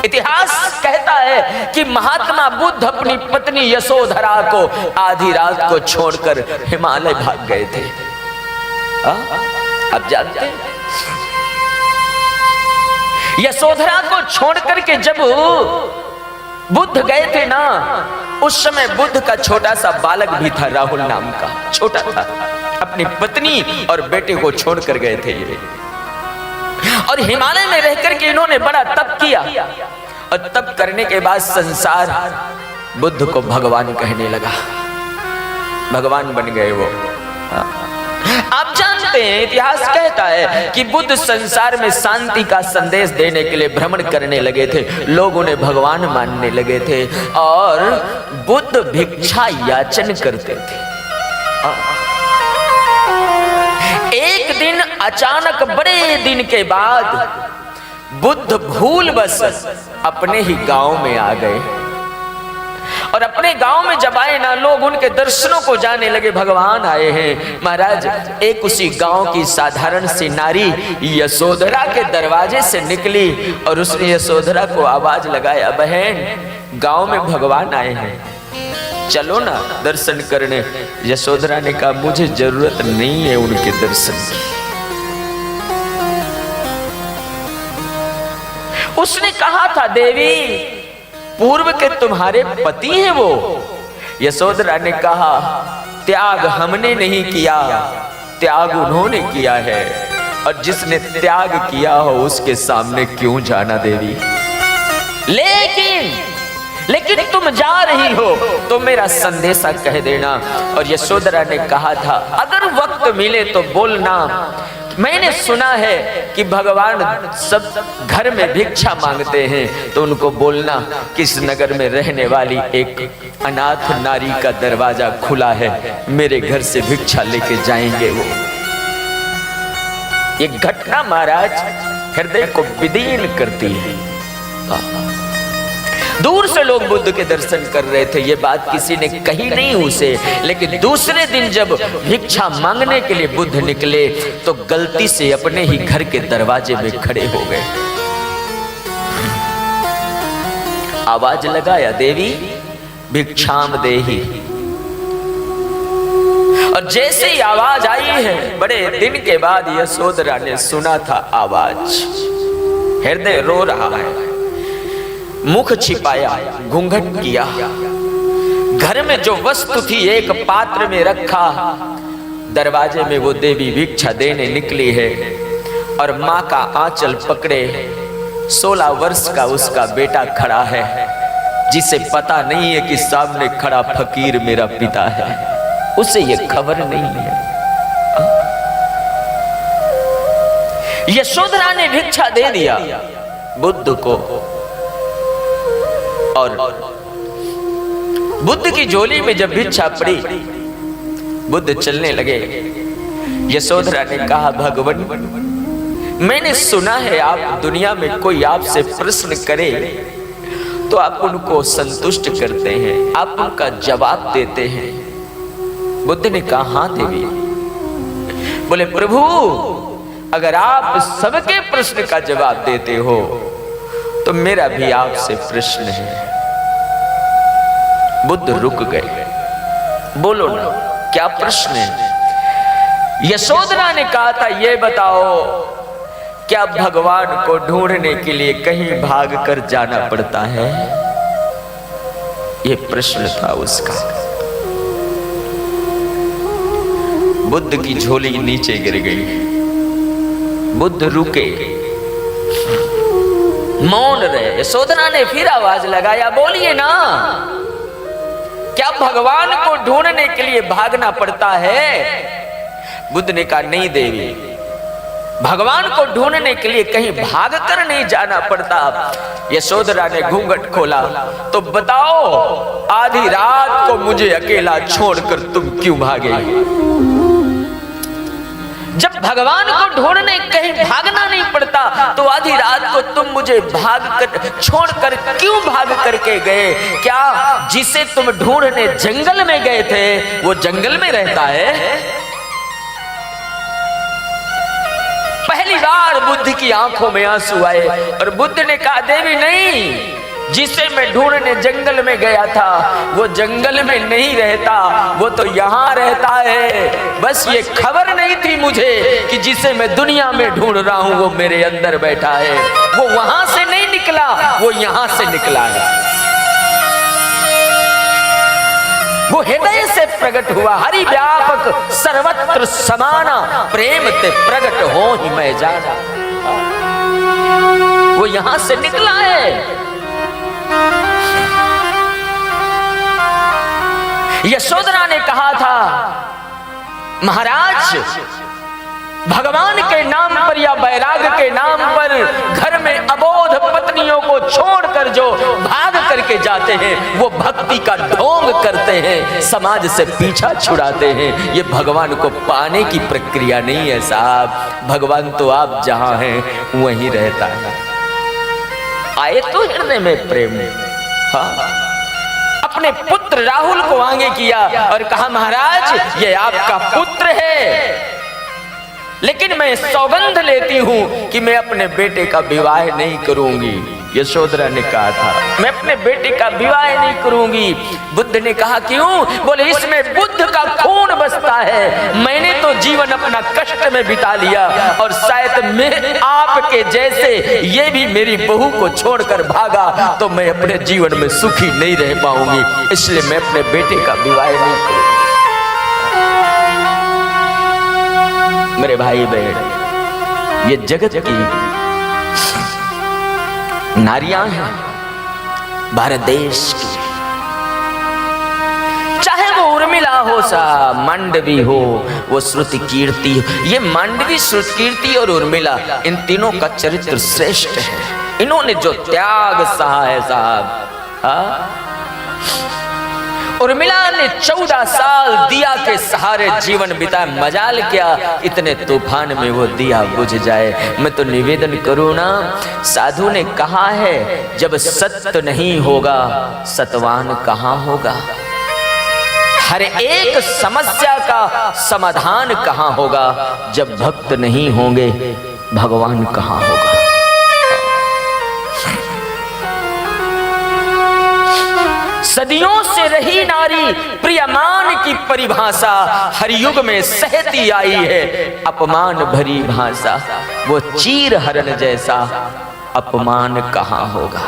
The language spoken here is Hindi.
इतिहास कहता है कि महात्मा बुद्ध अपनी पत्नी यशोधरा को आधी रात को छोड़कर हिमालय भाग गए थे। आप जानते हैं यशोधरा को छोड़कर के जब बुद्ध गए थे ना, उस समय बुद्ध का छोटा सा बालक भी था, राहुल नाम का छोटा था। अपनी पत्नी और बेटे को छोड़कर गए थे ये, और हिमालय में रहकर के इन्होंने बड़ा तप किया, और तप करने के बाद संसार बुद्ध को भगवान कहने लगा, भगवान बन गए वो। आप जानते हैं इतिहास कहता है कि बुद्ध संसार में शांति का संदेश देने के लिए भ्रमण करने लगे थे, लोग उन्हें भगवान मानने लगे थे, और बुद्ध भिक्षा याचन करते थे। एक दिन अचानक बड़े दिन के बाद बुद्ध भूलवश अपने ही गांव में आ गए, और अपने गांव में जब आए ना, लोग उनके दर्शनों को जाने लगे, भगवान आए हैं। महाराज, एक उसी गांव की साधारण सी नारी यशोधरा के दरवाजे से निकली और उसने यशोधरा को आवाज लगाया, बहन गांव में भगवान आए हैं, चलो ना दर्शन करने। यशोधरा ने कहा, मुझे जरूरत नहीं है उनके दर्शन की। उसने कहा था, देवी पूर्व के तुम्हारे पति हैं वो। यशोधरा ने कहा, त्याग हमने नहीं किया, त्याग उन्होंने किया है, और जिसने त्याग किया हो उसके सामने क्यों जाना देवी। लेकिन तुम जा रही हो तो मेरा संदेशा कह देना। और यशोधरा ने कहा था, अगर वक्त मिले तो बोलना, मैंने सुना है कि भगवान सब घर में भिक्षा मांगते हैं, तो उनको बोलना कि इस नगर में रहने वाली एक अनाथ नारी का दरवाजा खुला है, मेरे घर से भिक्षा लेके जाएंगे वो। ये घटना महाराज हृदय को विदीन करती है। दूर से लोग बुद्ध के दर्शन कर रहे थे, ये बात किसी ने कही नहीं उसे, लेकिन दूसरे दिन जब भिक्षा मांगने के लिए बुद्ध निकले तो गलती से अपने ही घर के दरवाजे में खड़े हो गए। आवाज लगाया, देवी भिक्षाम देहि। और जैसे ही आवाज आई है, बड़े दिन के बाद यशोधरा ने सुना था आवाज, हृदय रो रहा है, मुख छिपाया, घूंघट किया, घर में जो वस्तु थी एक पात्र में रखा, दरवाजे में वो देवी भिक्षा देने निकली है, और माँ का आंचल पकड़े 16 वर्ष का उसका बेटा खड़ा है, जिसे पता नहीं है कि सामने खड़ा फकीर मेरा पिता है, उसे ये खबर नहीं है। यशोधरा ने भिक्षा दे दिया बुद्ध को, और बुद्ध की झोली में जब भिक्षा पड़ी, बुद्ध चलने लगे। यशोधरा ने कहा, भगवान मैंने सुना है आप दुनिया में कोई आपसे प्रश्न करे तो आप उनको संतुष्ट करते हैं, आप उनका जवाब देते हैं। बुद्ध ने कहा, हाँ देवी। बोले, प्रभु अगर आप सबके प्रश्न का जवाब देते हो तो मेरा भी आपसे प्रश्न है। बुद्ध रुक गए, बोलो ना क्या प्रश्न है। यशोधरा ने कहा था, ये बताओ क्या भगवान को ढूंढने के लिए कहीं भाग कर जाना पड़ता है। ये प्रश्न था उसका। बुद्ध की झोली नीचे गिर गई, बुद्ध रुके, मौन रहे। यशोधरा ने फिर आवाज लगाया, बोलिए ना क्या भगवान को ढूंढने के लिए भागना पड़ता है। बुद्ध ने कहा, नहीं देवी, भगवान को ढूंढने के लिए कहीं भाग कर नहीं जाना पड़ता। यशोधरा ने घूंघट खोला, तो बताओ आधी रात को मुझे अकेला छोड़कर तुम क्यों भागे। जब भगवान को ढूंढने कहीं भागना नहीं पड़ता तो आधी रात को तुम मुझे भाग कर छोड़कर क्यों भाग करके गए। क्या जिसे तुम ढूंढने जंगल में गए थे वो जंगल में रहता है। पहली बार बुद्ध की आंखों में आंसू आए और बुद्ध ने कहा, देवी नहीं, जिसे मैं ढूंढने जंगल में गया था वो जंगल में नहीं रहता, वो तो यहाँ रहता है। बस ये खबर नहीं थी मुझे कि जिसे मैं दुनिया में ढूंढ रहा हूं वो मेरे अंदर बैठा है। वो वहां से नहीं निकला, वो यहां से निकला है। वो हृदय से प्रकट हुआ। हरि व्यापक सर्वत्र समाना, प्रेम ते प्रकट हो ही मैं जाना। वो यहां से निकला है। यशोधरा ने कहा था, महाराज भगवान के नाम पर या वैराग के नाम पर घर में अबोध पत्नियों को छोड़कर जो भाग करके जाते हैं वो भक्ति का ढोंग करते हैं, समाज से पीछा छुड़ाते हैं। ये भगवान को पाने की प्रक्रिया नहीं है साहब। भगवान तो आप जहां हैं वहीं रहता है। आए तो हृदय में प्रेम। हाँ, अपने पुत्र राहुल को आगे किया और कहा, महाराज ये आपका पुत्र है, लेकिन मैं सौगंध लेती हूं कि मैं अपने बेटे का विवाह नहीं करूंगी। यशोधरा ने कहा था, मैं अपने बेटे का विवाह नहीं करूंगी। बुद्ध ने कहा, क्यों? बोले, इसमें बुद्ध का खून बसता है। मैंने तो जीवन अपना कष्ट में बिता लिया और शायद मैं आपके जैसे ये भी मेरी बहू को छोड़कर भागा तो मैं अपने जीवन में सुखी नहीं रह पाऊंगी, इसलिए मैं अपने बेटे का विवाह नहीं करूंगी। मेरे भाई बहन, ये जगत की नारियां हैं, भारत देश की, चाहे वो उर्मिला हो सा, मांडवी हो, वो श्रुति कीर्ति हो। ये मांडवी, श्रुति कीर्ति और उर्मिला, इन तीनों का चरित्र श्रेष्ठ है। इन्होंने जो त्याग सहा है साहब। उर्मिला ने 14 साल दिया के सहारे जीवन बिताया। मजाल क्या इतने तूफान में वो दिया बुझ जाए। मैं तो निवेदन करूं ना, साधु ने कहा है, जब सत्य नहीं होगा सतवान कहां होगा। हर एक समस्या का समाधान कहां होगा। जब भक्त नहीं होंगे भगवान कहां होगा। सदियों से रही नारी प्रियमान की परिभाषा हर युग में सहती आई है अपमान भरी भाषा। वो चीर हरण जैसा अपमान कहां होगा।